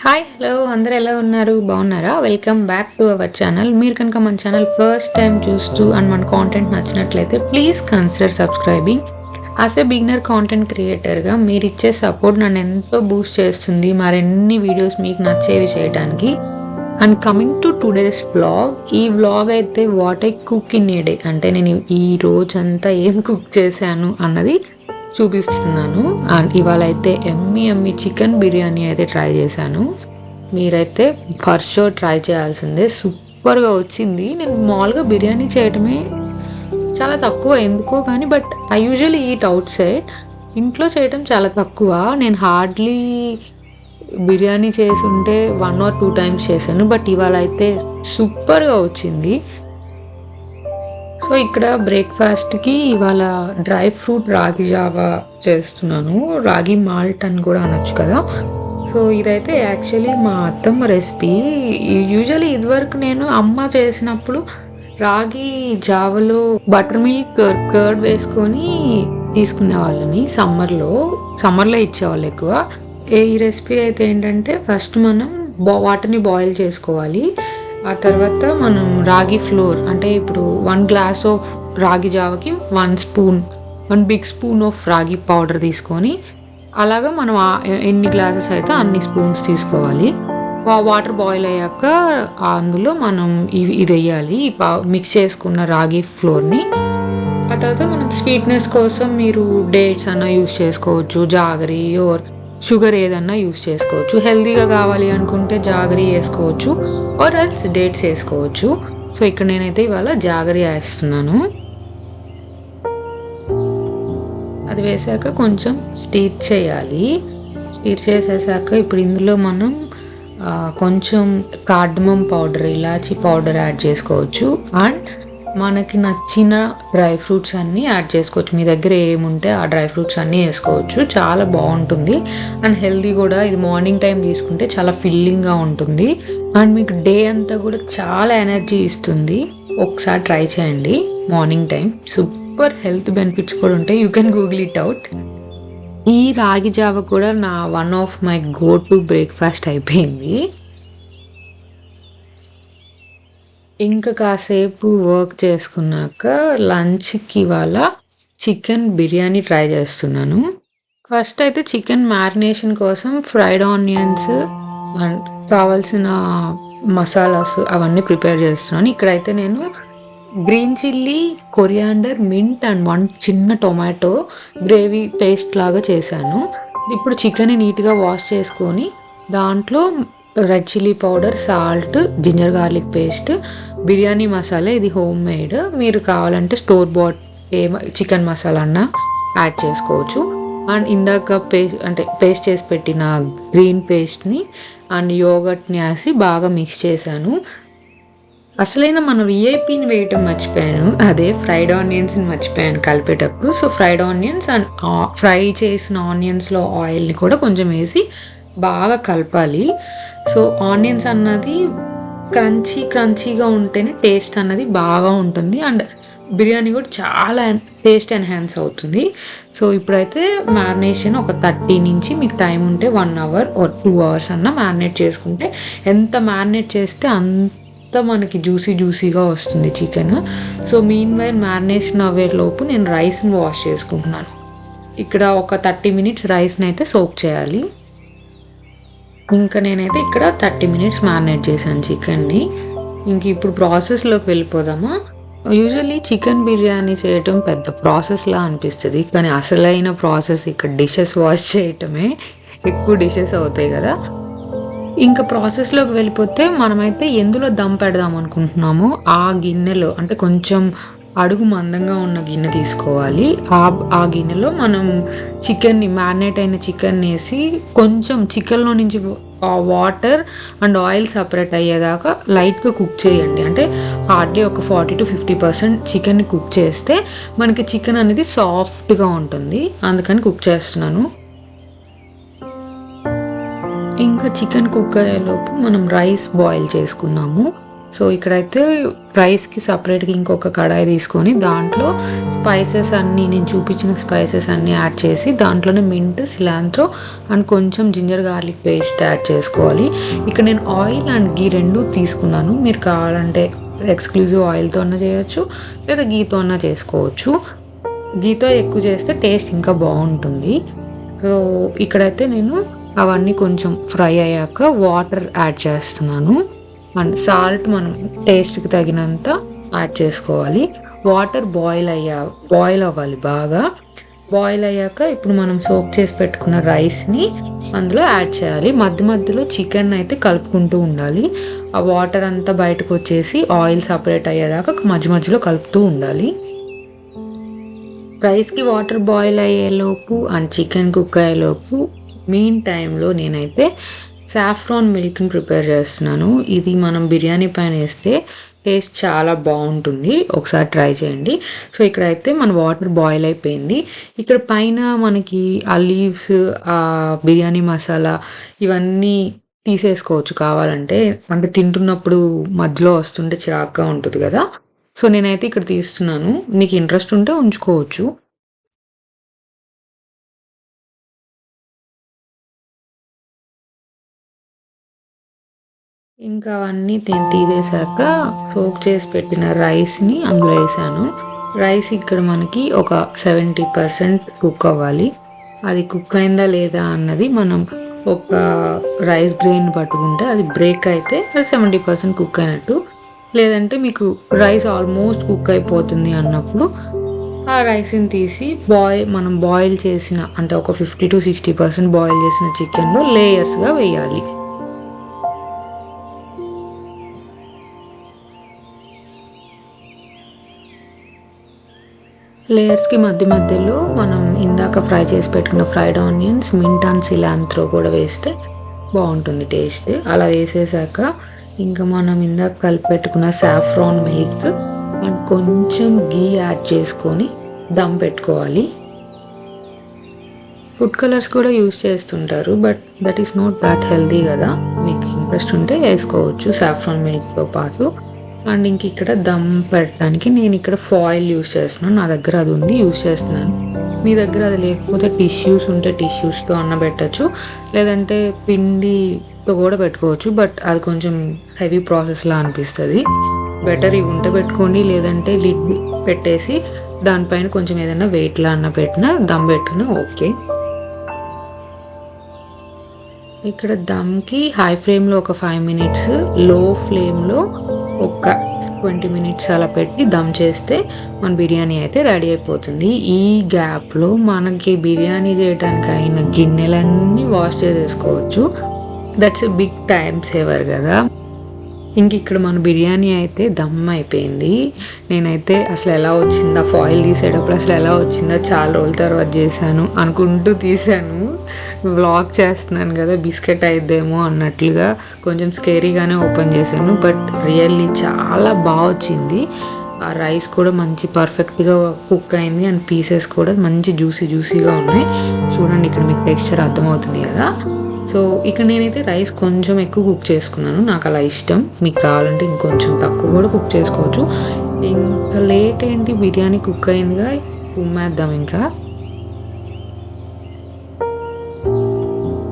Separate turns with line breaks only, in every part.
Hi hello అందరూ ఎలా ఉన్నారు బాగున్నారా? Welcome back to our channel. మీరు కనుక మన ఛానల్ ఫస్ట్ టైం చూస్తూ అండ్ మన కాంటెంట్ నచ్చినట్లయితే please consider subscribing. As a beginner content క్రియేటర్గా మీరు ఇచ్చే సపోర్ట్ నన్ను ఎంతో బూస్ట్ చేస్తుంది మరిన్ని వీడియోస్ మీకు నచ్చేవి చేయడానికి. And coming to today's vlog, ఈ వ్లాగ్ అయితే what I cook in a day, అంటే నేను ఈ రోజంతా ఏం కుక్ చేశాను అన్నది చూపిస్తున్నాను. అండ్ ఇవాళ అయితే ఎమ్మి చికెన్ బిర్యానీ అయితే ట్రై చేశాను. మీరైతే ఫర్ షూర్ ట్రై చేయాల్సిందే, సూపర్గా వచ్చింది. నేను మామూలుగా బిర్యానీ చేయటమే చాలా తక్కువ ఎందుకో కానీ, but I usually eat out side. ఇంట్లో చేయటం చాలా తక్కువ. నేను హార్డ్లీ బిర్యానీ చేసి ఉంటే 1 or 2 times చేశాను, బట్ ఇవాళ అయితే సూపర్గా వచ్చింది. సో ఇక్కడ బ్రేక్ఫాస్ట్కి ఇవాళ డ్రై ఫ్రూట్ రాగి జావా చేస్తున్నాను. రాగి మాల్ట్ అని కూడా అనొచ్చు కదా. సో ఇదైతే యాక్చువల్లీ మా అత్తమ్మ రెసిపీ. యూజువల్లీ ఇదివరకు నేను అమ్మ చేసినప్పుడు రాగి జావలో బటర్ మిల్క్ కర్డ్ వేసుకొని తీసుకునే వాళ్ళని. సమ్మర్లో ఇచ్చేవాళ్ళు ఎక్కువ. ఈ రెసిపీ అయితే ఏంటంటే ఫస్ట్ మనం వాటర్ని బాయిల్ చేసుకోవాలి. ఆ తర్వాత మనం రాగి ఫ్లోర్, అంటే ఇప్పుడు 1 glass ఆఫ్ రాగి జావకి 1 big spoon ఆఫ్ రాగి పౌడర్ తీసుకొని, అలాగా మనం ఎన్ని గ్లాసెస్ అయితే అన్ని స్పూన్స్ తీసుకోవాలి. వాటర్ బాయిల్ అయ్యాక అందులో మనం ఇది వేయాలి, మిక్స్ చేసుకున్న రాగి ఫ్లోర్ని. ఆ తర్వాత మనం స్వీట్నెస్ కోసం మీరు డేట్స్ అన్న యూస్ చేసుకోవచ్చు, జాగరీ ఓర్ షుగర్ ఏదన్నా యూస్ చేసుకోవచ్చు. హెల్తీగా కావాలి అనుకుంటే జాగరీ వేసుకోవచ్చు ఆర్ ఎల్స్ డేట్స్ వేసుకోవచ్చు. సో ఇక్కడ నేనైతే ఇవాళ జాగరీ వేస్తున్నాను. అది వేసాక కొంచెం స్టీర్ చేయాలి. స్టీర్ చేసేసాక ఇప్పుడు ఇందులో మనం కొంచెం కార్డమమ్ పౌడర్, ఇలాచీ పౌడర్ యాడ్ చేసుకోవచ్చు. అండ్ మనకి నచ్చిన డ్రై ఫ్రూట్స్ అన్నీ యాడ్ చేసుకోవచ్చు. మీ దగ్గర ఏముంటే ఆ డ్రై ఫ్రూట్స్ అన్నీ వేసుకోవచ్చు. చాలా బాగుంటుంది అండ్ హెల్తీ కూడా. ఇది మార్నింగ్ టైం తీసుకుంటే చాలా ఫిల్లింగ్గా ఉంటుంది అండ్ మీకు డే అంతా కూడా చాలా ఎనర్జీ ఇస్తుంది. ఒకసారి ట్రై చేయండి morning time. Super health benefits కూడా ఉంటాయి. You can Google it out. ఈ రాగి జావ కూడా నా one of my go to breakfast అయిపోయింది. ఇంకా కాసేపు వర్క్ చేసుకున్నాక లంచ్కి ఇవాళ చికెన్ బిర్యానీ ట్రై చేస్తున్నాను. ఫస్ట్ అయితే చికెన్ మ్యారినేషన్ కోసం ఫ్రైడ్ ఆనియన్స్ అండ్ కావాల్సిన మసాలాస్ అవన్నీ ప్రిపేర్ చేస్తున్నాను. ఇక్కడైతే నేను green chilli, coriander, mint and 1 చిన్న టొమాటో గ్రేవీ పేస్ట్ లాగా చేశాను. ఇప్పుడు చికెన్ని నీట్గా వాష్ చేసుకొని దాంట్లో red chilli powder, salt, ginger garlic paste, biryani masala, ఇది హోమ్ మేడ్. మీరు కావాలంటే స్టోర్ బాట్ చికెన్ మసాలా అన్న యాడ్ చేసుకోవచ్చు. అండ్ ఇందాక పేస్ట్ చేసి పెట్టిన గ్రీన్ పేస్ట్ని అండ్ యోగర్ట్ని వేసి బాగా మిక్స్ చేశాను. అసలైన మన విఐపిని వేయటం మర్చిపోయాను, అదే ఫ్రైడ్ ఆనియన్స్ని మర్చిపోయాను కలిపేటప్పుడు. So fried onions and fry చేసిన ఆనియన్స్లో ఆయిల్ని కూడా కొంచెం వేసి బాగా కలపాలి. సో ఆనియన్స్ అన్నది క్రంచీగా ఉంటేనే టేస్ట్ అన్నది బాగా ఉంటుంది అండ్ బిర్యానీ కూడా చాలా టేస్ట్ ఎన్హాన్స్ అవుతుంది. సో ఇప్పుడైతే మ్యారినేషన్ ఒక 30 నుంచి మీకు టైం ఉంటే 1 hour or 2 hours అన్న మ్యారినేట్ చేసుకుంటే, ఎంత మ్యారినేట్ చేస్తే అంత మనకి జ్యూసీగా వస్తుంది chicken. So meanwhile marination అవ్వేలోపు నేను రైస్ని వాష్ చేసుకుంటున్నాను. ఇక్కడ ఒక 30 minutes రైస్ని అయితే సోక్ చేయాలి. ఇంకా నేనైతే ఇక్కడ 30 minutes మ్యారినేట్ చేశాను చికెన్ని. ఇంక ఇప్పుడు ప్రాసెస్లోకి వెళ్ళిపోదామా. యూజువల్లీ చికెన్ బిర్యానీ చేయటం పెద్ద ప్రాసెస్లా అనిపిస్తుంది, కానీ అసలైన ప్రాసెస్ ఇక్కడ డిషెస్ వాష్ చేయటమే. ఎక్కువ డిషెస్ అవుతాయి కదా. ఇంకా ప్రాసెస్లోకి వెళ్ళిపోతే మనమైతే ఎందులో దమ్ పెడదాం అనుకుంటున్నామో ఆ గిన్నెలో, అంటే కొంచెం అడుగు మందంగా ఉన్న గిన్నె తీసుకోవాలి. ఆ గిన్నెలో మనం చికెన్ని, మ్యారినేట్ అయిన చికెన్ వేసి కొంచెం చికెన్లో నుంచి వాటర్ అండ్ ఆయిల్ సపరేట్ అయ్యేదాకా లైట్గా కుక్ చేయండి. అంటే హార్డ్లీ ఒక 40 to 50% చికెన్ని కుక్ చేస్తే మనకి చికెన్ అనేది సాఫ్ట్గా ఉంటుంది. అందుకని కుక్ చేస్తున్నాను. ఇంకా చికెన్ కుక్ అయ్యేలోపు మనం రైస్ బాయిల్ చేసుకున్నాము. సో ఇక్కడైతే రైస్కి సపరేట్గా ఇంకొక కడాయి తీసుకొని దాంట్లో స్పైసెస్ అన్నీ నేను చూపించిన స్పైసెస్ అన్నీ యాడ్ చేసి దాంట్లోనే మింట్, సిలాంత్రో అండ్ కొంచెం జింజర్ గార్లిక్ పేస్ట్ యాడ్ చేసుకోవాలి. ఇక్కడ నేను ఆయిల్ అండ్ గీ రెండు తీసుకున్నాను. మీరు కావాలంటే ఎక్స్క్లూజివ్ ఆయిల్తో అన్నా చేయొచ్చు లేదా గీతో అన్నా చేసుకోవచ్చు. గీతో ఎక్కువ చేస్తే టేస్ట్ ఇంకా బాగుంటుంది. సో ఇక్కడైతే నేను అవన్నీ కొంచెం ఫ్రై అయ్యాక వాటర్ యాడ్ చేస్తున్నాను. అండ్ సాల్ట్ మనం టేస్ట్కి తగినంత యాడ్ చేసుకోవాలి. వాటర్ బాయిల్ అవ్వాలి. బాగా బాయిల్ అయ్యాక ఇప్పుడు మనం సోక్ చేసి పెట్టుకున్న రైస్ని అందులో యాడ్ చేయాలి. మధ్య మధ్యలో చికెన్ అయితే కలుపుకుంటూ ఉండాలి. ఆ వాటర్ అంతా బయటకు వచ్చేసి ఆయిల్ సపరేట్ అయ్యేదాకా మధ్య మధ్యలో కలుపుతూ ఉండాలి. రైస్కి వాటర్ బాయిల్ అయ్యేలోపు అండ్ చికెన్ కుక్ అయ్యేలోపు మీన్ టైంలో నేనైతే సాఫ్రాన్ మిల్క్ని ప్రిపేర్ చేస్తున్నాను. ఇది మనం బిర్యానీ పైన వేస్తే టేస్ట్ చాలా బాగుంటుంది. ఒకసారి ట్రై చేయండి. సో ఇక్కడైతే మన వాటర్ బాయిల్ అయిపోయింది. ఇక్కడ పైన మనకి ఆ లీవ్స్, ఆ బిర్యానీ మసాలా ఇవన్నీ తీసేసుకోవచ్చు కావాలంటే. అంటే తింటున్నప్పుడు మధ్యలో వస్తుంటే చిరాగ్గా ఉంటుంది కదా. సో నేనైతే ఇక్కడ తీస్తున్నాను. మీకు ఇంట్రెస్ట్ ఉంటే ఉంచుకోవచ్చు. ఇంకా అవన్నీ నేను తీసేసాక సోక్ చేసి పెట్టిన రైస్ని అందులో వేసాను. రైస్ ఇక్కడ మనకి ఒక 70% కుక్ అవ్వాలి. అది కుక్ అయిందా లేదా అన్నది మనం ఒక రైస్ గ్రెయిన్ పట్టుకుంటే అది బ్రేక్ అయితే అది 70% కుక్ అయినట్టు. లేదంటే మీకు రైస్ ఆల్మోస్ట్ కుక్ అయిపోతుంది అన్నప్పుడు ఆ రైస్ని తీసి మనం బాయిల్ చేసిన అంటే ఒక 50 to 60% బాయిల్ చేసిన చికెన్లో లేయర్స్గా వేయాలి. లేయర్స్కి మధ్య మధ్యలో మనం ఇందాక ఫ్రై చేసి పెట్టుకున్న fried onions, mint and cilantro కూడా వేస్తే బాగుంటుంది టేస్ట్. అలా వేసేసాక ఇంకా మనం ఇందాక కలిపి పెట్టుకున్న సాఫ్రాన్ మిల్క్ అండ్ కొంచెం గీ యాడ్ చేసుకొని దమ్ పెట్టుకోవాలి. ఫుడ్ కలర్స్ కూడా యూస్ చేస్తుంటారు, but that is not that healthy కదా. మీకు ఇంట్రెస్ట్ ఉంటే వేసుకోవచ్చు సాఫ్రాన్ మిల్క్తో పాటు. అండ్ ఇంక ఇక్కడ దమ్ పెట్టడానికి నేను ఇక్కడ ఫాయిల్ యూస్ చేస్తున్నాను. నా దగ్గర అది ఉంది, యూస్ చేస్తున్నాను. మీ దగ్గర అది లేకపోతే టిష్యూస్ ఉంటే టిష్యూస్తో అన్న పెట్టచ్చు, లేదంటే పిండితో కూడా పెట్టుకోవచ్చు. బట్ అది కొంచెం హెవీ ప్రాసెస్లా అనిపిస్తుంది. బెటర్ ఇవి ఉంటే పెట్టుకోండి, లేదంటే లిడ్ పెట్టేసి దానిపైన కొంచెం ఏదైనా వెయిట్లా అన్న పెట్టినా దమ్ పెట్టినా ఓకే. ఇక్కడ దమ్కి హై ఫ్లేమ్లో ఒక 5 minutes, లో ఫ్లేమ్లో ఒక 20 minutes అలా పెట్టి దమ్ చేస్తే మన బిర్యానీ అయితే రెడీ అయిపోతుంది. ఈ గ్యాప్లో మనకి బిర్యానీ చేయడానికి అయిన గిన్నెలన్నీ వాష్ చేసేసుకోవచ్చు. That's a big time saver కదా. ఇంక ఇక్కడ మన బిర్యానీ అయితే దమ్ అయిపోయింది. నేనైతే అసలు ఎలా వచ్చిందా, ఫాయిల్ తీసేటప్పుడు అసలు ఎలా వచ్చిందా, చాలా రోజుల తర్వాత చేశాను అనుకుంటూ తీసాను. వ్లాగ్ చేస్తున్నాను కదా, బిస్కెట్ అయిద్దేమో అన్నట్లుగా కొంచెం స్కేరీగానే ఓపెన్ చేశాను. బట్ రియల్లీ చాలా బాగా వచ్చింది. ఆ రైస్ కూడా మంచి పర్ఫెక్ట్గా కుక్ అయింది అండ్ పీసెస్ కూడా మంచి జ్యూసీగా ఉన్నాయి. చూడండి ఇక్కడ మీకు టెక్స్చర్ అర్థమవుతుంది కదా. సో ఇక్కడ నేనైతే రైస్ కొంచెం ఎక్కువ కుక్ చేసుకున్నాను, నాకు అలా ఇష్టం. మీకు కావాలంటే ఇంకొంచెం తక్కువ కూడా కుక్ చేసుకోవచ్చు. ఇంకా లేట్ ఏంటి, బిర్యానీ కుక్ అయిందిగా, ఉమ్మేద్దాం. ఇంకా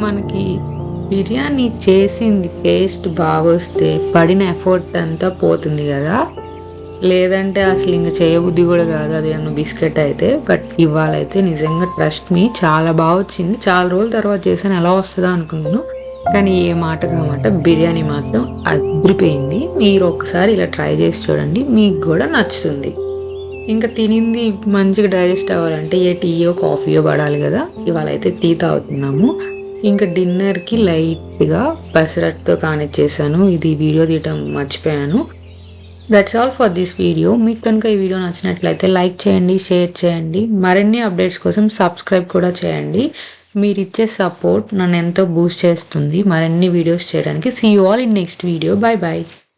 మనకి బిర్యానీ చేసింది టేస్ట్ బాగా వస్తే పడిన ఎఫర్ట్ అంతా పోతుంది కదా. లేదంటే అసలు ఇంకా చేయబుద్ధి కూడా కాదు అది అన్న బిస్కెట్ అయితే. బట్ ఇవాళ అయితే నిజంగా ట్రస్ట్ మీ చాలా బాగా వచ్చింది. చాలా రోజుల తర్వాత చేశాను, ఎలా వస్తుందా అనుకున్నాను. కానీ ఏ మాట కామాట బిర్యానీ మాత్రం అదిరిపోయింది. మీరు ఒకసారి ఇలా ట్రై చేసి చూడండి, మీకు కూడా నచ్చుతుంది. ఇంకా తినింది మంచిగా డైజెస్ట్ అవ్వాలంటే ఏ టీయో కాఫీయో పడాలి కదా. ఇవాళ అయితే టీ తాగుతున్నాము. ఇంకా డిన్నర్కి లైట్గా పెసరట్టుతో కానిచ్చేసాను. ఇది వీడియో తీయటం మర్చిపోయాను. That's all for this video. మీకు కనుక ఈ వీడియో నచ్చినట్లయితే లైక్ చేయండి, షేర్ చేయండి. మరిన్ని అప్డేట్స్ కోసం సబ్స్క్రైబ్ కూడా చేయండి. మీరు ఇచ్చే సపోర్ట్ నన్ను ఎంతో బూస్ట్ చేస్తుంది మరిన్ని వీడియోస్ చేయడానికి. See you all in next video. Bye bye.